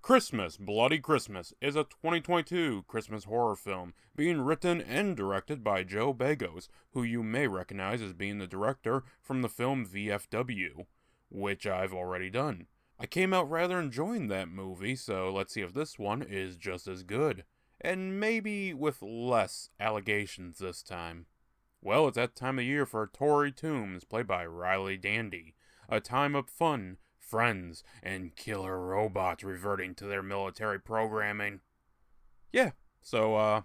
Christmas, Bloody Christmas is a 2022 Christmas horror film being written and directed by Joe Begos, who you may recognize as being the director from the film VFW, which I've already done. I came out rather enjoying that movie, so let's see if this one is just as good. And maybe with less allegations this time. Well, it's that time of year for Tori Toombs, played by Riley Dandy. A time of fun, friends, and killer robots reverting to their military programming. Yeah, so,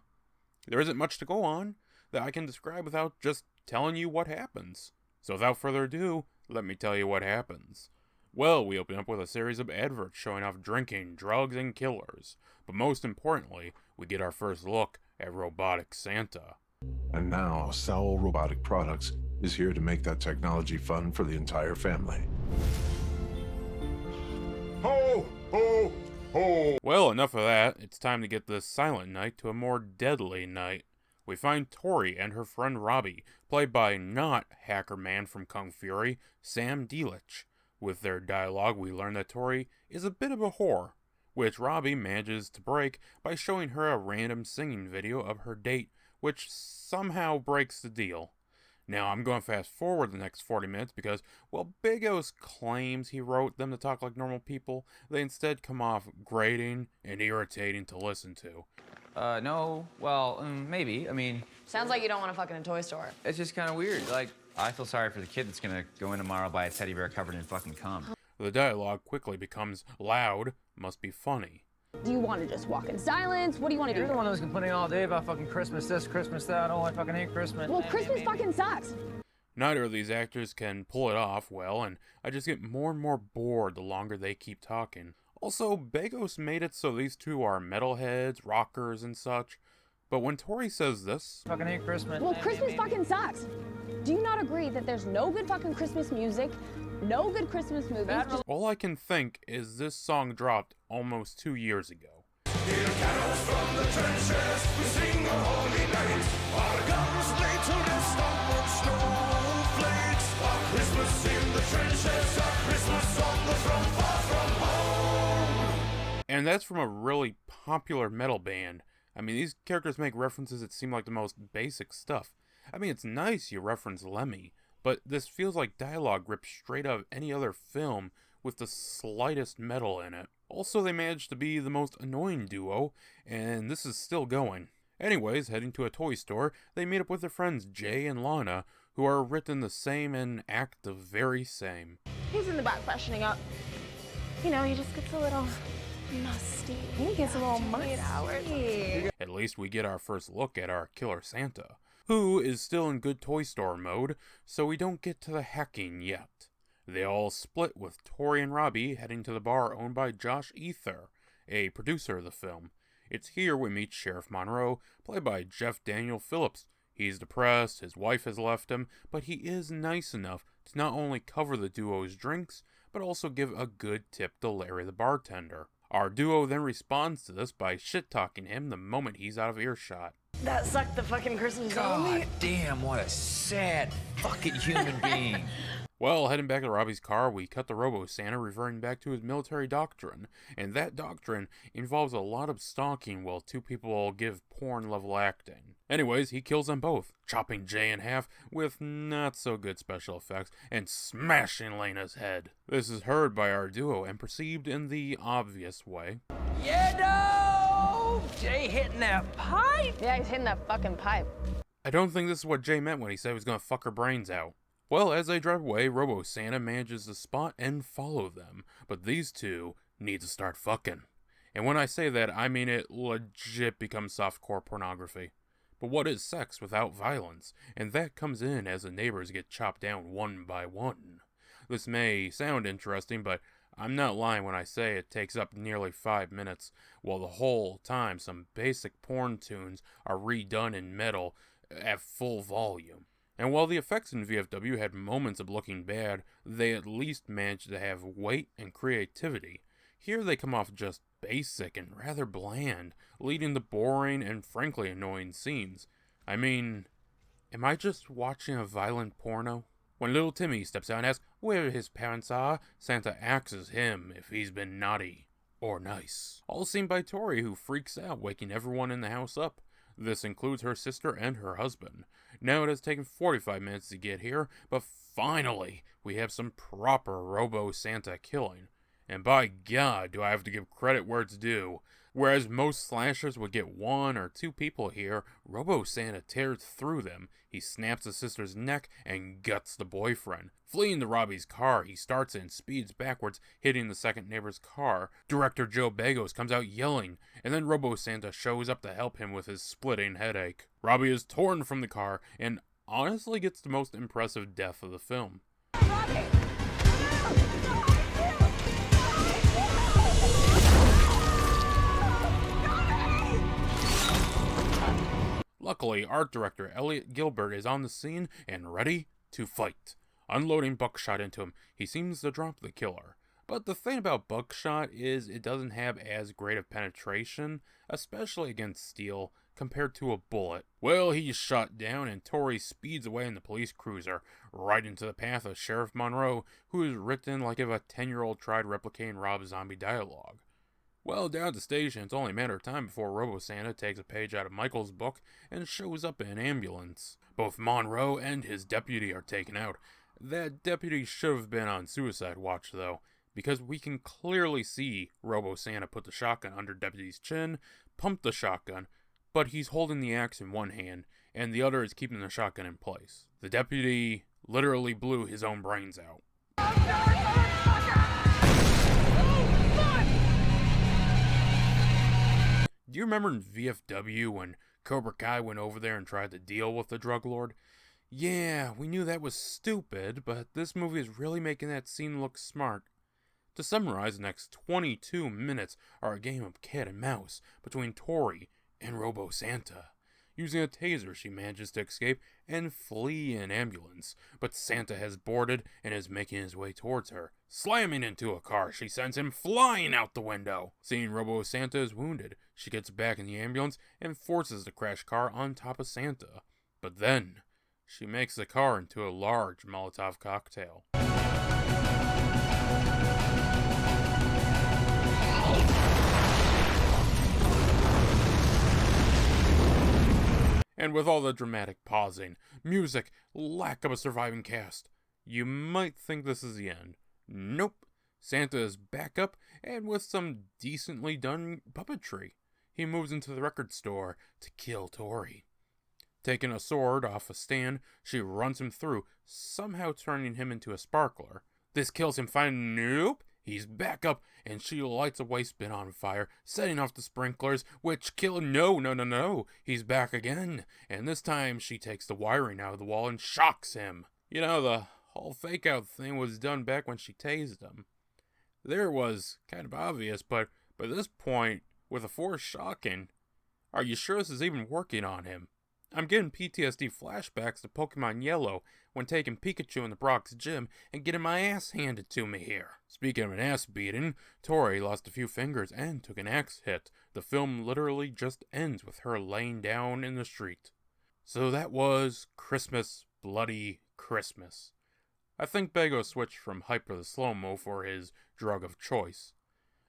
there isn't much to go on that I can describe without just telling you what happens. So without further ado, let me tell you what happens. Well, we open up with a series of adverts showing off drinking, drugs, and killers. But most importantly, we get our first look at Robo-Santa. And now, Sowell Robotic Products is here to make that technology fun for the entire family. Ho, ho, ho! Well, enough of that. It's time to get this silent night to a more deadly night. We find Tori and her friend Robbie, played by not Hacker Man from Kung Fury, Sam Delich. With their dialogue, we learn that Tori is a bit of a whore, which Robbie manages to break by showing her a random singing video of her date, which somehow breaks the deal. Now, I'm going to fast forward the next 40 minutes because, while Begos claims he wrote them to talk like normal people, they instead come off grating and irritating to listen to. No. Well, maybe. I mean... Sounds like you don't want to fuck in a toy store. It's just kind of weird. Like, I feel sorry for the kid that's gonna go in tomorrow buy a teddy bear covered in fucking cum. The dialogue quickly becomes loud, must be funny. Do you want to just walk in silence? What do you want to do? You're the one that was complaining all day about fucking Christmas this, Christmas that. Oh, I fucking hate Christmas. Well, Christmas fucking sucks. Neither of these actors can pull it off well, and I just get more and more bored the longer they keep talking. Also, Begos made it so these two are metalheads, rockers, and such. But when Tori says this... Fucking hate Christmas. Well, Christmas fucking sucks. Do you not agree that there's no good fucking Christmas music, no good Christmas movies? All I can think is this song dropped almost 2 years ago. Hear carols from the trenches, we sing a holy night. Our guns lay to rest on snowflakes. Our Christmas in the trenches, our Christmas on the front, far from home. And that's from a really popular metal band. I mean, these characters make references that seem like the most basic stuff. I mean, it's nice you reference Lemmy, but this feels like dialogue ripped straight out of any other film with the slightest metal in it. Also, they managed to be the most annoying duo, and this is still going. Anyways, heading to a toy store, they meet up with their friends Jay and Lana, who are written the same and act the very same. He's in the back freshening up. You know, he just gets a little musty. He gets a little musty. At least we get our first look at our killer Santa, who is still in good toy store mode, so we don't get to the hacking yet. They all split with Tori and Robbie heading to the bar owned by Josh Ether, a producer of the film. It's here we meet Sheriff Monroe, played by Jeff Daniel Phillips. He's depressed, his wife has left him, but he is nice enough to not only cover the duo's drinks, but also give a good tip to Larry the bartender. Our duo then responds to this by shit-talking him the moment he's out of earshot. That sucked the fucking Christmas God damn, what a sad fucking human being. Well, heading back to Robbie's car, we cut the Robo-Santa reverting back to his military doctrine, and that doctrine involves a lot of stalking while two people give porn-level acting. Anyways, he kills them both, chopping Jay in half with not-so-good special effects and smashing Lena's head. This is heard by our duo and perceived in the obvious way. Yeah, no! Jay hitting that pipe? Yeah, he's hitting that fucking pipe. I don't think this is what Jay meant when he said he was gonna fuck her brains out. Well, as they drive away, Robo-Santa manages to spot and follow them, but these two need to start fucking. And when I say that, I mean it legit becomes softcore pornography. But what is sex without violence? And that comes in as the neighbors get chopped down one by one. This may sound interesting, but I'm not lying when I say it takes up nearly 5 minutes, while the whole time some basic porn tunes are redone in metal at full volume. And while the effects in VFW had moments of looking bad, they at least managed to have weight and creativity. Here they come off just basic and rather bland, leading to boring and frankly annoying scenes. I mean, am I just watching a violent porno? When little Timmy steps out and asks where his parents are, Santa axes him if he's been naughty or nice. All seen by Tori, who freaks out, waking everyone in the house up. This includes her sister and her husband. Now it has taken 45 minutes to get here, but finally, we have some proper Robo-Santa killing. And by God, do I have to give credit where it's due. Whereas most slashers would get 1 or 2 people here, Robo-Santa tears through them. He snaps his sister's neck and guts the boyfriend. Fleeing to Robbie's car, he starts it and speeds backwards, hitting the second neighbor's car. Director Joe Bagos comes out yelling, and then Robo-Santa shows up to help him with his splitting headache. Robbie is torn from the car and honestly gets the most impressive death of the film. Luckily, art director Elliot Gilbert is on the scene and ready to fight. Unloading Buckshot into him, he seems to drop the killer. But the thing about Buckshot is it doesn't have as great of penetration, especially against steel, compared to a bullet. Well, he's shot down and Tori speeds away in the police cruiser, right into the path of Sheriff Monroe, who is written like if a 10-year-old tried replicating Rob Zombie dialogue. Well, down at the station, it's only a matter of time before Robo-Santa takes a page out of Michael's book and shows up in an ambulance. Both Monroe and his deputy are taken out. That deputy should have been on suicide watch, though, because we can clearly see Robo-Santa put the shotgun under deputy's chin, pump the shotgun, but he's holding the axe in one hand, and the other is keeping the shotgun in place. The deputy literally blew his own brains out. Do you remember in VFW when Cobra Kai went over there and tried to deal with the drug lord? Yeah, we knew that was stupid, but this movie is really making that scene look smart. To summarize, the next 22 minutes are a game of cat and mouse between Tori and Robo-Santa. Using a taser, she manages to escape and flee in an ambulance, but Santa has boarded and is making his way towards her. Slamming into a car, she sends him flying out the window. Seeing Robo-Santa is wounded, she gets back in the ambulance and forces the crashed car on top of Santa. But then, she makes the car into a large Molotov cocktail. And with all the dramatic pausing, music, lack of a surviving cast, you might think this is the end. Nope. Santa is back up, and with some decently done puppetry, he moves into the record store to kill Tori. Taking a sword off a stand, she runs him through, somehow turning him into a sparkler. This kills him fine. Nope. He's back up, and she lights a waste bin on fire, setting off the sprinklers, which kill him. No. He's back again, and this time she takes the wiring out of the wall and shocks him. You know, the whole fake-out thing was done back when she tased him. There it was kind of obvious, but by this point, with a force shocking, are you sure this is even working on him? I'm getting PTSD flashbacks to Pokemon Yellow when taking Pikachu in the Bronx gym and getting my ass handed to me here. Speaking of an ass beating, Tori lost a few fingers and took an axe hit. The film literally just ends with her laying down in the street. So that was Christmas, Bloody Christmas. I think Bagos switched from hyper to slow-mo for his drug of choice.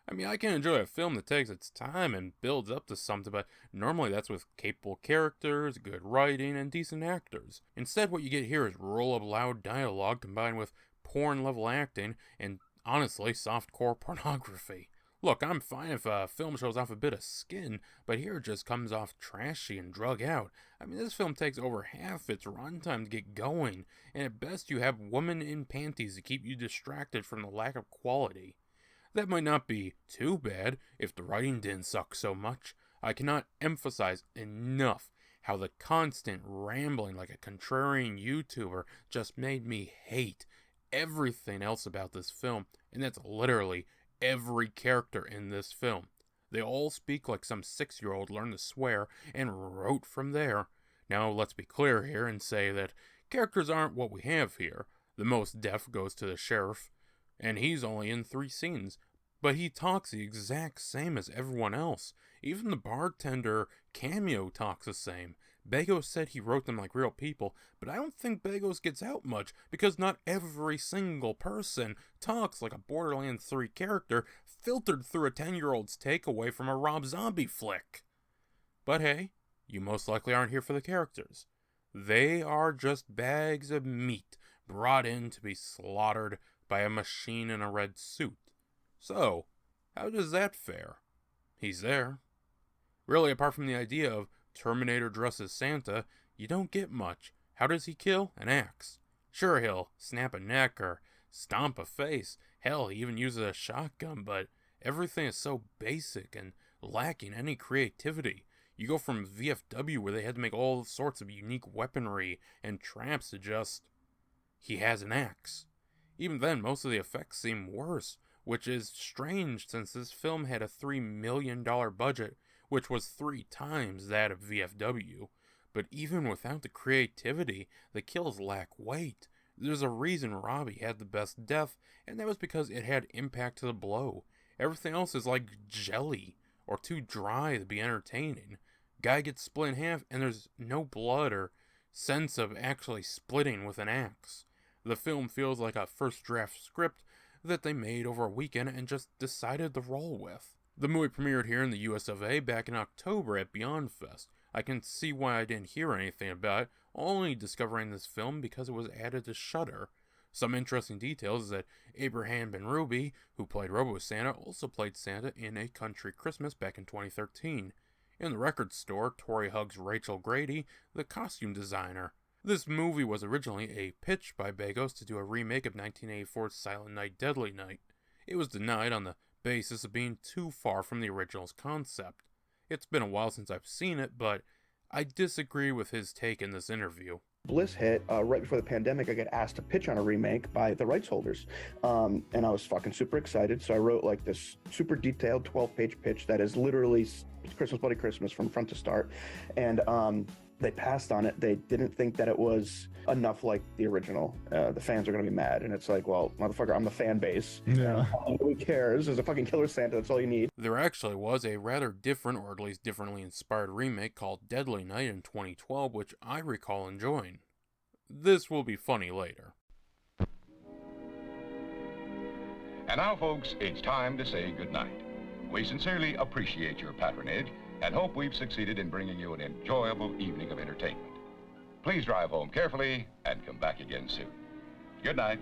I mean, I can enjoy a film that takes its time and builds up to something, but normally that's with capable characters, good writing, and decent actors. Instead, what you get here is roll-up loud dialogue combined with porn-level acting and, honestly, softcore pornography. Look, I'm fine if a film shows off a bit of skin, but here it just comes off trashy and drug out. I mean, this film takes over half its runtime to get going, and at best you have women in panties to keep you distracted from the lack of quality. That might not be too bad if the writing didn't suck so much. I cannot emphasize enough how the constant rambling like a contrarian YouTuber just made me hate everything else about this film, and that's literally every character in this film. They all speak like some 6-year-old learned to swear and wrote from there. Now let's be clear here and say that Characters aren't what we have here. The most deaf goes to the sheriff, and he's only in 3 scenes, but he talks the exact same as everyone else. Even the bartender cameo talks the same. Begos said he wrote them like real people, but I don't think Begos gets out much, because not every single person talks like a Borderlands 3 character filtered through a 10-year-old's takeaway from a Rob Zombie flick. But hey, you most likely aren't here for the characters. They are just bags of meat brought in to be slaughtered by a machine in a red suit. So, how does that fare? He's there. Really, apart from the idea of Terminator dressed as Santa, you don't get much. How does he kill? An axe. Sure, he'll snap a neck or stomp a face. Hell, he even uses a shotgun, but everything is so basic and lacking any creativity. You go from VFW, where they had to make all sorts of unique weaponry and traps, to just, he has an axe. Even then, most of the effects seem worse, which is strange since this film had a $3 million budget, which was 3 times that of VFW. But even without the creativity, the kills lack weight. There's a reason Robbie had the best death, and that was because it had impact to the blow. Everything else is like jelly, or too dry to be entertaining. Guy gets split in half, and there's no blood or sense of actually splitting with an axe. The film feels like a first draft script that they made over a weekend and just decided to roll with. The movie premiered here in the US of A back in October at Beyond Fest. I can see why I didn't hear anything about it, only discovering this film because it was added to Shudder. Some interesting details is that Abraham Ben-Ruby, who played Robo-Santa, also played Santa in A Country Christmas back in 2013. In the record store, Tori hugs Rachel Grady, the costume designer. This movie was originally a pitch by Begos to do a remake of 1984's Silent Night, Deadly Night. It was denied on the basis of being too far from the original's concept. It's been a while since I've seen it, but I disagree with his take in this interview. Bliss hit right before the pandemic. I got asked to pitch on a remake by the rights holders, and I was fucking super excited. So I wrote like this super detailed 12-page pitch that is literally Christmas Bloody Christmas from front to start, and they passed on it. They didn't think that it was enough like the original. The fans are gonna be mad, and it's like, well, motherfucker, I'm the fan base. Yeah. Who cares? There's a fucking killer Santa. That's all you need. There actually was a rather different, or at least differently inspired remake called Deadly Night in 2012, which I recall enjoying. This will be funny later. And now, folks, it's time to say goodnight. We sincerely appreciate your patronage and hope we've succeeded in bringing you an enjoyable evening of entertainment. Please drive home carefully and come back again soon. Good night.